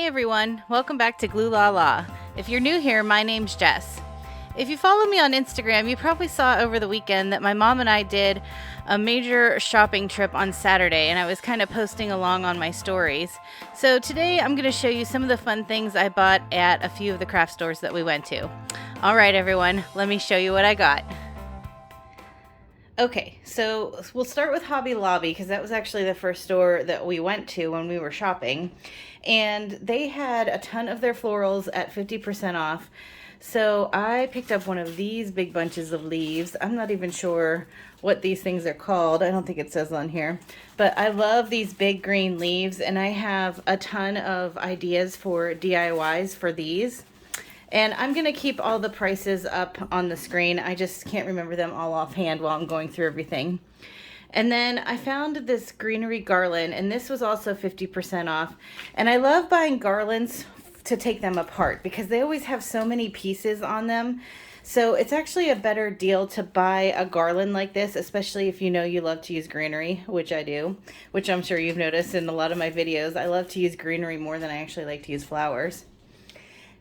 Hey everyone, welcome back to Glue La La. If you're new here, my name's Jess. If you follow me on Instagram, you probably saw over the weekend that my mom and I did a major shopping trip on Saturday, and I was kind of posting along on my stories. So today I'm going to show you some of the fun things I bought at a few of the craft stores that we went to. All right everyone, let me show you what I got. Okay, so we'll start with Hobby Lobby because that was actually the first store that we went to when we were shopping. And they had a ton of their florals at 50% off. So I picked up one of these big bunches of leaves. I'm not even sure what these things are called. I don't think it says on here. But I love these big green leaves, and I have a ton of ideas for DIYs for these. And I'm going to keep all the prices up on the screen. I just can't remember them all offhand while I'm going through everything. And then I found this greenery garland, and this was also 50% off. And I love buying garlands to take them apart because they always have so many pieces on them. So it's actually a better deal to buy a garland like this, especially if you know you love to use greenery, which I do, which I'm sure you've noticed in a lot of my videos. I love to use greenery more than I actually like to use flowers.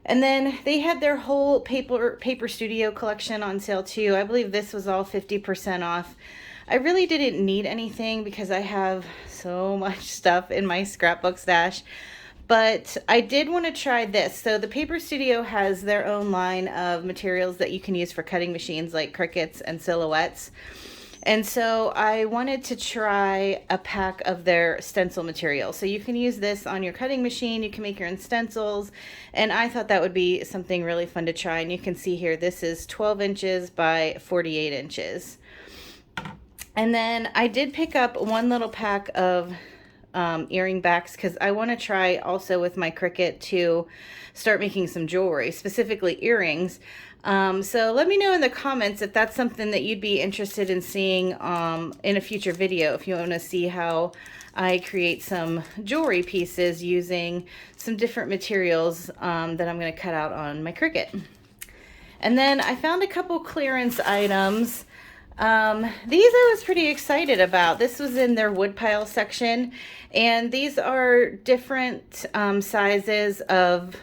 And then they had their whole paper studio collection on sale too. I believe this was all 50% off. I really didn't need anything because I have so much stuff in my scrapbook stash. But I did want to try this. So the Paper Studio has their own line of materials that you can use for cutting machines like Cricuts and Silhouettes. And so I wanted to try a pack of their stencil material. So you can use this on your cutting machine, you can make your own stencils, and I thought that would be something really fun to try. And you can see here, this is 12 inches by 48 inches. And then I did pick up one little pack of earring backs because I want to try also with my Cricut to start making some jewelry, specifically earrings. So let me know in the comments if that's something that you'd be interested in seeing in a future video, if you want to see how I create some jewelry pieces using some different materials that I'm going to cut out on my Cricut. And then I found a couple clearance items. These I was pretty excited about. This was in their woodpile section, and these are different sizes of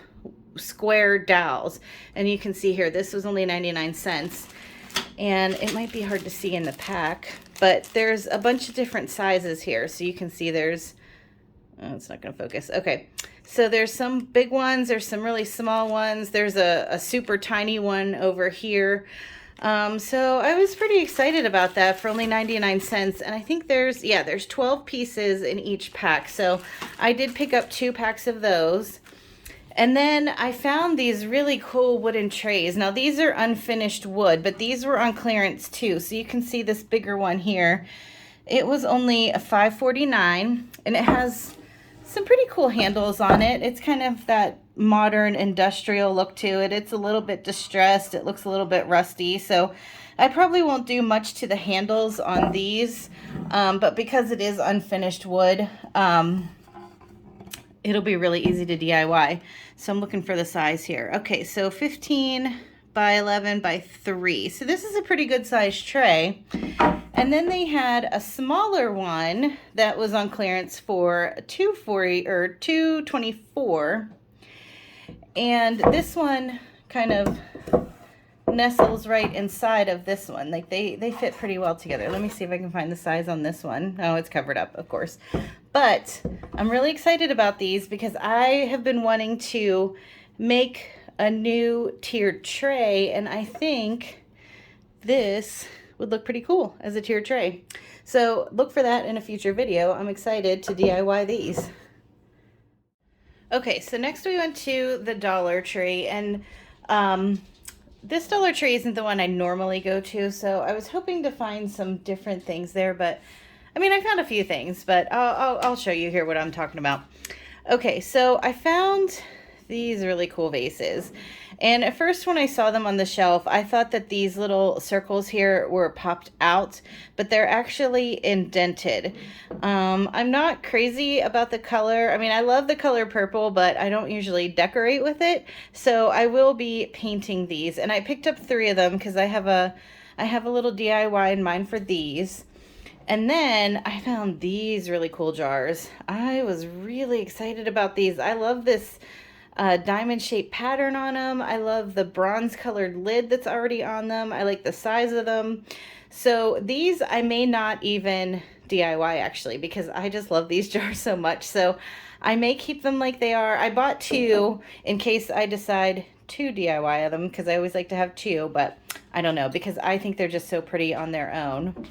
square dowels, and you can see here this was only 99 cents, and it might be hard to see in the pack, but there's a bunch of different sizes here. So you can see there's it's not going to focus. Okay, so there's some big ones, there's some really small ones, there's a super tiny one over here. So I was pretty excited about that for only 99 cents. And I think there's 12 pieces in each pack. So I did pick up 2 packs of those. And then I found these really cool wooden trays. Now these are unfinished wood, but these were on clearance too. So you can see this bigger one here. It was only $5.49, and it has some pretty cool handles on it. It's kind of that modern industrial look to it. It's a little bit distressed. It looks a little bit rusty. So I probably won't do much to the handles on these, but because it is unfinished wood, it'll be really easy to DIY. So I'm looking for the size here. Okay, so 15 by 11 by 3. So this is a pretty good size tray. And then they had a smaller one that was on clearance for $2.40 or $2.24. And this one kind of nestles right inside of this one. Like they fit pretty well together. Let me see if I can find the size on this one. Oh, it's covered up, of course. But I'm really excited about these because I have been wanting to make a new tiered tray, and I think this would look pretty cool as a tiered tray. So look for that in a future video. I'm excited to DIY these. Okay, so next we went to the Dollar Tree, and this Dollar Tree isn't the one I normally go to, so I was hoping to find some different things there, but I mean, I found a few things, but I'll show you here what I'm talking about. Okay, so I found these really cool vases. And at first when I saw them on the shelf, I thought that these little circles here were popped out, but they're actually indented. I'm not crazy about the color. I mean, I love the color purple, but I don't usually decorate with it. So I will be painting these. And I picked up 3 of them because I have a little DIY in mind for these. And then I found these really cool jars. I was really excited about these. I love this diamond shaped pattern on them. I love the bronze colored lid that's already on them. I like the size of them. So these I may not even DIY actually, because I just love these jars so much. So I may keep them like they are. I bought two in case I decide to DIY them, because I always like to have two, but I don't know, because I think they're just so pretty on their own.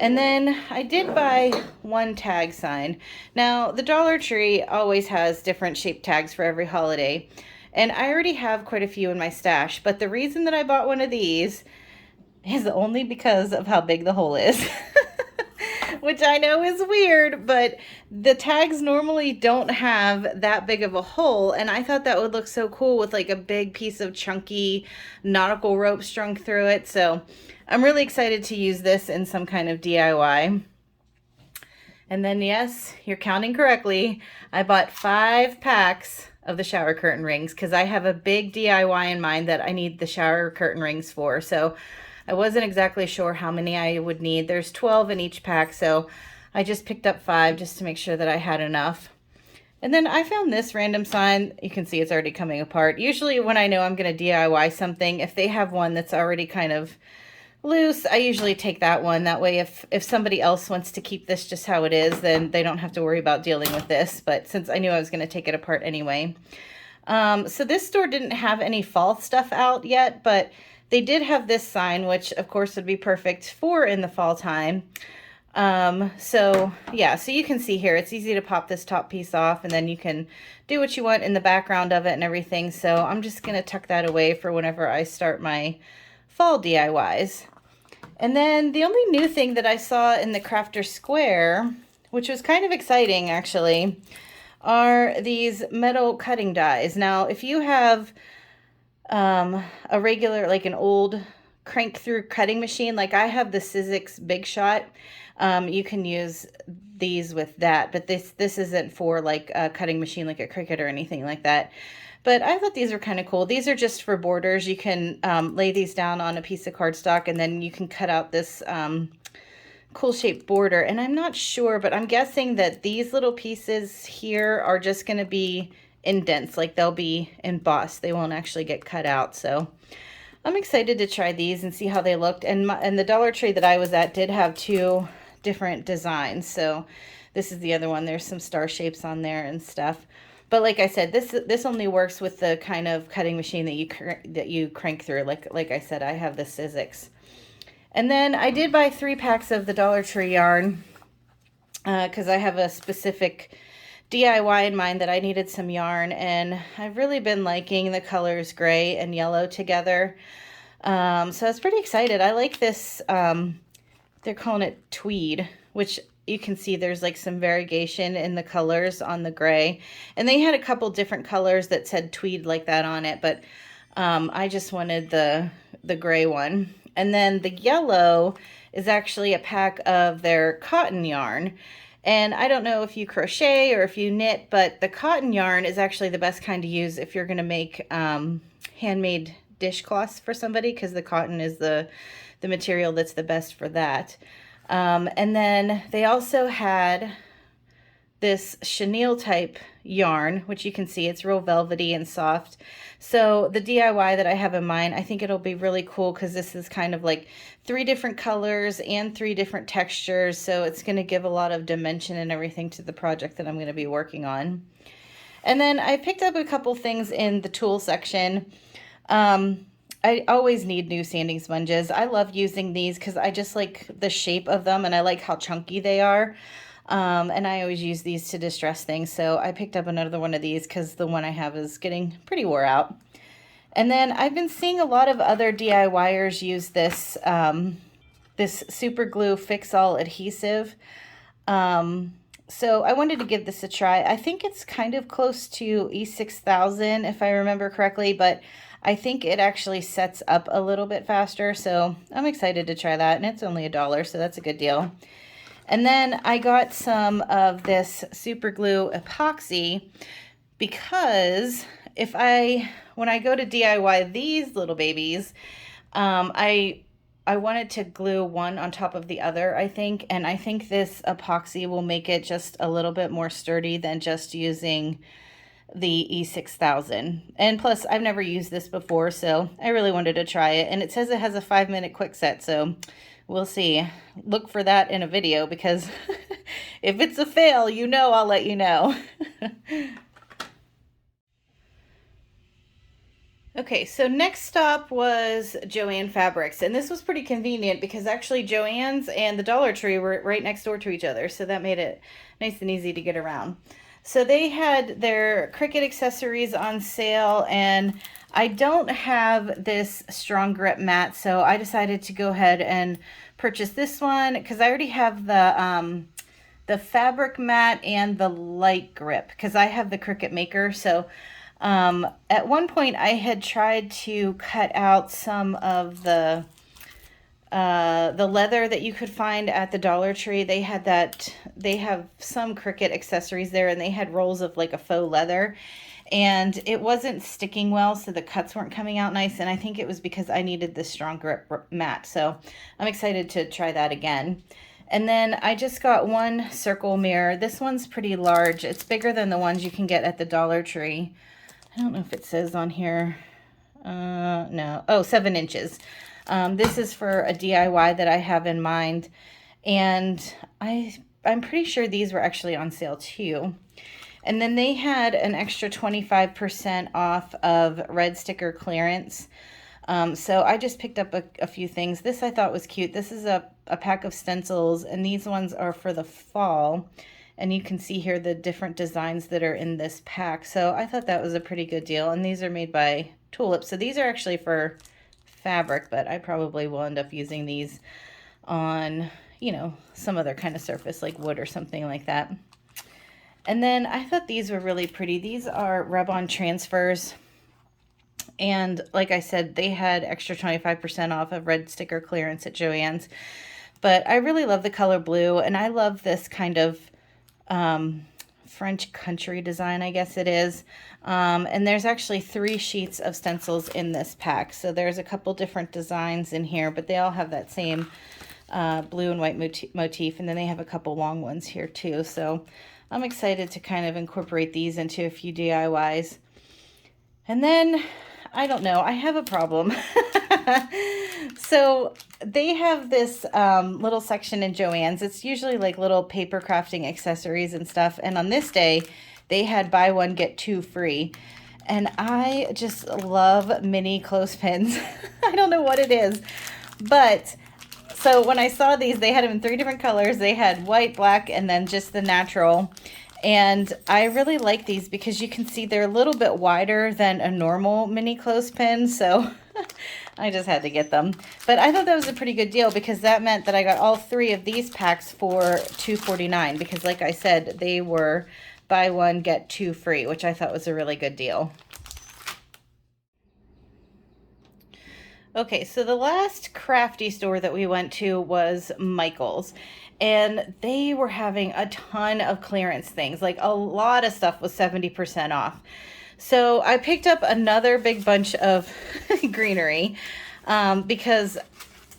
And then I did buy one tag sign. Now, the Dollar Tree always has different shaped tags for every holiday, and I already have quite a few in my stash, but the reason that I bought one of these is only because of how big the hole is. Which I know is weird, but the tags normally don't have that big of a hole, and I thought that would look so cool with like a big piece of chunky nautical rope strung through it. So I'm really excited to use this in some kind of DIY. And then, yes, you're counting correctly, I bought 5 packs of the shower curtain rings because I have a big DIY in mind that I need the shower curtain rings for. So I wasn't exactly sure how many I would need. There's 12 in each pack, so I just picked up 5 just to make sure that I had enough. And then I found this random sign. You can see it's already coming apart. Usually when I know I'm going to DIY something, if they have one that's already kind of loose, I usually take that one. That way if somebody else wants to keep this just how it is, then they don't have to worry about dealing with this. But since I knew I was going to take it apart anyway. So this store didn't have any fall stuff out yet, but they did have this sign, which of course would be perfect for in the fall time. So yeah, so you can see here, it's easy to pop this top piece off and then you can do what you want in the background of it and everything. So I'm just going to tuck that away for whenever I start my fall DIYs. And then the only new thing that I saw in the Crafter Square, which was kind of exciting actually, are these metal cutting dies. Now, if you have a regular, like an old crank through cutting machine, like I have the Sizzix Big Shot, you can use these with that, but this isn't for like a cutting machine like a Cricut or anything like that. But I thought these were kind of cool. These are just for borders. You can lay these down on a piece of cardstock and then you can cut out this cool shaped border. And I'm not sure, but I'm guessing that these little pieces here are just going to be indents, like they'll be embossed. They won't actually get cut out. So I'm excited to try these and see how they looked. And the Dollar Tree that I was at did have 2 different designs. So this is the other one. There's some star shapes on there and stuff. But like I said, this only works with the kind of cutting machine that you crank through. Like I said, I have the Sizzix. And then I did buy 3 packs of the Dollar Tree yarn because I have a specific DIY in mind that I needed some yarn, and I've really been liking the colors gray and yellow together. So I was pretty excited. I like this, they're calling it tweed, which you can see there's like some variegation in the colors on the gray. And they had a couple different colors that said tweed like that on it, but I just wanted the gray one. And then the yellow is actually a pack of their cotton yarn. And I don't know if you crochet or if you knit, but the cotton yarn is actually the best kind to use if you're going to make handmade dishcloths for somebody, because the cotton is the material that's the best for that. And then they also had this chenille type yarn, which you can see it's real velvety and soft. So the DIY that I have in mind, I think it'll be really cool because this is kind of like 3 different colors and 3 different textures. So it's going to give a lot of dimension and everything to the project that I'm going to be working on. And then I picked up a couple things in the tool section. I always need new sanding sponges. I love using these because I just like the shape of them and I like how chunky they are. And I always use these to distress things. So I picked up another one of these because the one I have is getting pretty wore out. And then I've been seeing a lot of other DIYers use this, this super glue fix-all adhesive. So I wanted to give this a try. I think it's kind of close to E6000 if I remember correctly, but I think it actually sets up a little bit faster. So I'm excited to try that, and it's only $1, so that's a good deal. And then I got some of this super glue epoxy because when I go to DIY these little babies, I I wanted to glue one on top of the other, I think, and I think this epoxy will make it just a little bit more sturdy than just using the E6000. And plus, I've never used this before, so I really wanted to try it. And it says it has a 5-minute quick set, so we'll see. Look for that in a video, because if it's a fail, you know I'll let you know. Okay, so next stop was Joann Fabrics, and this was pretty convenient because actually Joann's and the Dollar Tree were right next door to each other, so that made it nice and easy to get around. So they had their Cricut accessories on sale, and I don't have this strong grip mat, so I decided to go ahead and purchase this one because I already have the fabric mat and the light grip because I have the Cricut Maker. So at one point I had tried to cut out some of the leather that you could find at the Dollar Tree. They have some Cricut accessories there, and they had rolls of like a faux leather, and it wasn't sticking well, so the cuts weren't coming out nice, and I think it was because I needed this strong grip mat. So I'm excited to try that again. And then I just got one circle mirror. This one's pretty large. It's bigger than the ones you can get at the Dollar Tree. I don't know if it says on here. No. Oh, 7 inches. This is for a DIY that I have in mind. And I'm pretty sure these were actually on sale too. And then they had an extra 25% off of red sticker clearance. So I just picked up a few things. This I thought was cute. This is a pack of stencils, and these ones are for the fall. And you can see here the different designs that are in this pack. So I thought that was a pretty good deal. And these are made by Tulip. So these are actually for fabric, but I probably will end up using these on, you know, some other kind of surface like wood or something like that. And then I thought these were really pretty. These are rub-on transfers. And like I said, they had extra 25% off of red sticker clearance at Joann's. But I really love the color blue, and I love this kind of French country design, I guess it is. And there's actually 3 sheets of stencils in this pack. So there's a couple different designs in here, but they all have that same blue and white motif. And then they have a couple long ones here too. So I'm excited to kind of incorporate these into a few DIYs. And then, I don't know, I have a problem. So they have this little section in Joann's. It's usually like little paper crafting accessories and stuff. And on this day, they had buy one, get 2 free. And I just love mini clothespins. I don't know what it is. But so when I saw these, they had them in 3 different colors. They had white, black, and then just the natural. And I really like these because you can see they're a little bit wider than a normal mini clothespin. So I just had to get them. But I thought that was a pretty good deal because that meant that I got all 3 of these packs for $2.49 because like I said, they were buy one, get 2 free, which I thought was a really good deal. Okay, so the last crafty store that we went to was Michaels, and they were having a ton of clearance things. Like a lot of stuff was 70% off. So I picked up another big bunch of greenery because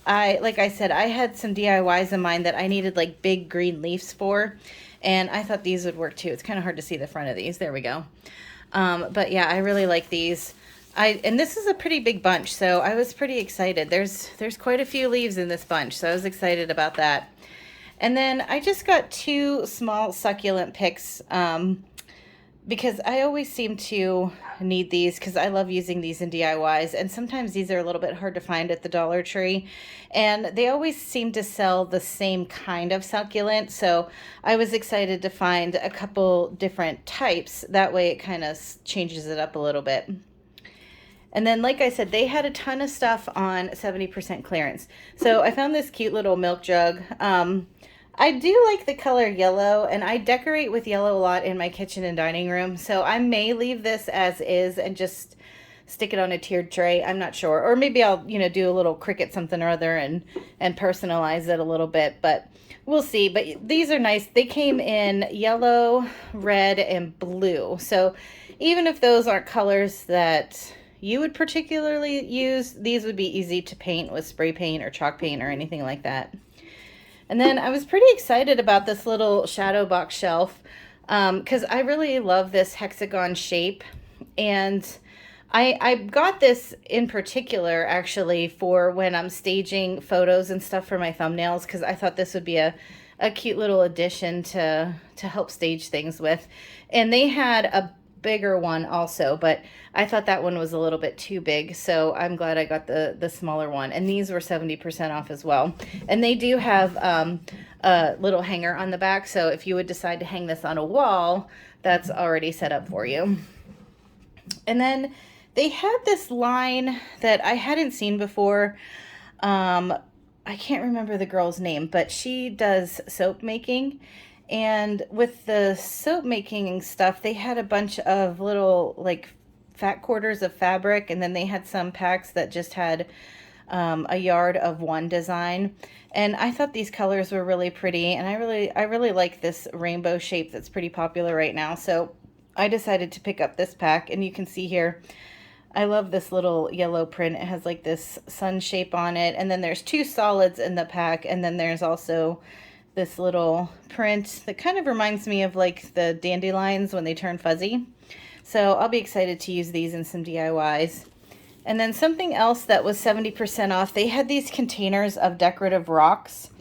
like I said, I had some DIYs in mind that I needed like big green leaves for, and I thought these would work too. It's kind of hard to see the front of these. There we go. But yeah, I really like these. And this is a pretty big bunch, so I was pretty excited. There's quite a few leaves in this bunch, so I was excited about that. And then I just got 2 small succulent picks because I always seem to need these because I love using these in DIYs, and sometimes these are a little bit hard to find at the Dollar Tree, and they always seem to sell the same kind of succulent, so I was excited to find a couple different types. That way it kind of changes it up a little bit. And then, like I said, they had a ton of stuff on 70% clearance. So I found this cute little milk jug. I do like the color yellow, and I decorate with yellow a lot in my kitchen and dining room. So I may leave this as is and just stick it on a tiered tray. I'm not sure. Or maybe I'll, do a little Cricut something or other and personalize it a little bit. But we'll see. But these are nice. They came in yellow, red, and blue. So even if those aren't colors that you would particularly use. These would be easy to paint with spray paint or chalk paint or anything like that. And then I was pretty excited about this little shadow box shelf because I really love this hexagon shape. And I got this in particular actually for when I'm staging photos and stuff for my thumbnails, because I thought this would be a cute little addition to help stage things with. And they had a bigger one also, but I thought that one was a little bit too big, so I'm glad I got the smaller one. And these were 70% off as well. And they do have a little hanger on the back, so if you would decide to hang this on a wall, that's already set up for you. And then they had this line that I hadn't seen before. I can't remember the girl's name, but she does soap making. And with the soap making stuff, they had a bunch of little like fat quarters of fabric, and then they had some packs that just had a yard of one design. And I thought these colors were really pretty, and I really like this rainbow shape that's pretty popular right now. So I decided to pick up this pack, and you can see here, I love this little yellow print. It has like this sun shape on it, and then there's two solids in the pack, and then there's also this little print that kind of reminds me of like the dandelions when they turn fuzzy. So I'll be excited to use these in some DIYs. And then something else that was 70% off, they had these containers of decorative rocks.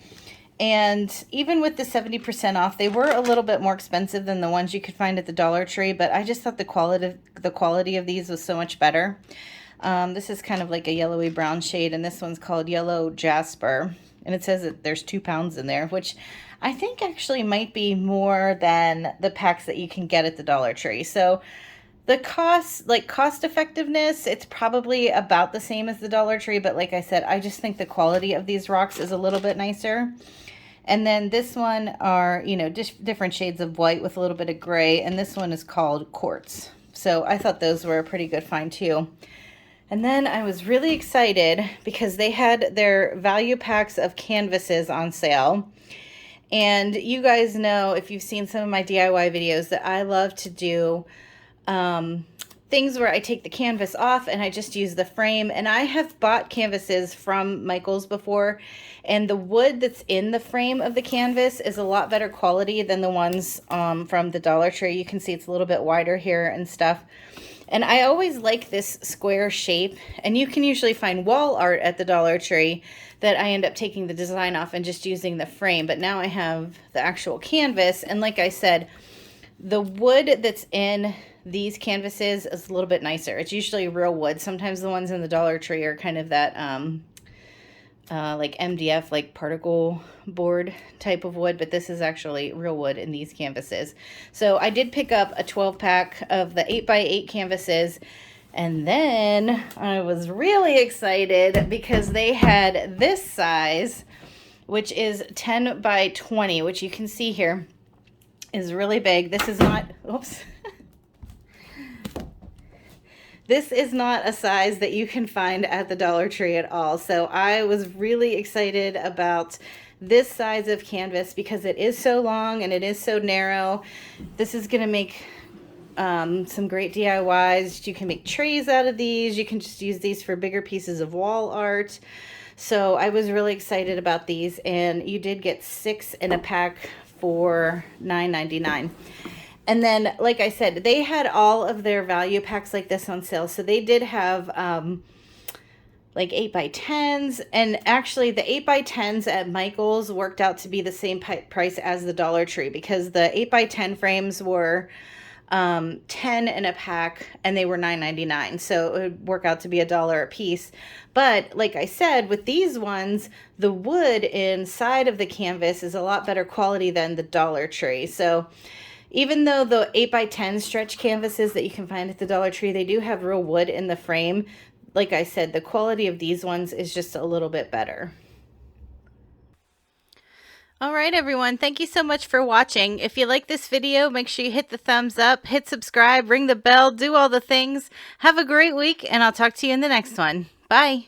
And even with the 70% off, they were a little bit more expensive than the ones you could find at the Dollar Tree, but I just thought the quality of these was so much better. This is kind of like a yellowy brown shade, and this one's called Yellow Jasper. And it says that there's 2 pounds in there, which I think actually might be more than the packs that you can get at the Dollar Tree. So the cost effectiveness, it's probably about the same as the Dollar Tree, but like I said, I just think the quality of these rocks is a little bit nicer. And then this one are, you know, different shades of white with a little bit of gray, and this one is called Quartz. So I thought those were a pretty good find too. And then I was really excited because they had their value packs of canvases on sale. And you guys know, if you've seen some of my DIY videos, that I love to do things where I take the canvas off and I just use the frame. And I have bought canvases from Michaels before, and the wood that's in the frame of the canvas is a lot better quality than the ones from the Dollar Tree. You can see it's a little bit wider here and stuff. And I always like this square shape, and you can usually find wall art at the Dollar Tree that I end up taking the design off and just using the frame. But now I have the actual canvas, and like I said, the wood that's in these canvases is a little bit nicer. It's usually real wood. Sometimes the ones in the Dollar Tree are kind of that like MDF, like particle board type of wood, but this is actually real wood in these canvases. So I did pick up a 12-pack of the 8x8 canvases, and then I was really excited because they had this size, which is 10 by 20, which you can see here is really big. This is not, oops. This is not a size that you can find at the Dollar Tree at all. So I was really excited about this size of canvas because it is so long and it is so narrow. This is going to make some great DIYs. You can make trays out of these. You can just use these for bigger pieces of wall art. So I was really excited about these, and you did get 6 in a pack for $9.99. And then, like I said, they had all of their value packs like this on sale. So they did have like 8x10s. And actually, the 8x10s at Michaels worked out to be the same price as the Dollar Tree, because the 8x10 frames were 10 in a pack, and they were $9.99. So it would work out to be $1 a piece. But like I said, with these ones, the wood inside of the canvas is a lot better quality than the Dollar Tree. So even though the 8x10 stretch canvases that you can find at the Dollar Tree, they do have real wood in the frame. Like I said, the quality of these ones is just a little bit better. All right, everyone. Thank you so much for watching. If you like this video, make sure you hit the thumbs up, hit subscribe, ring the bell, do all the things. Have a great week, and I'll talk to you in the next one. Bye.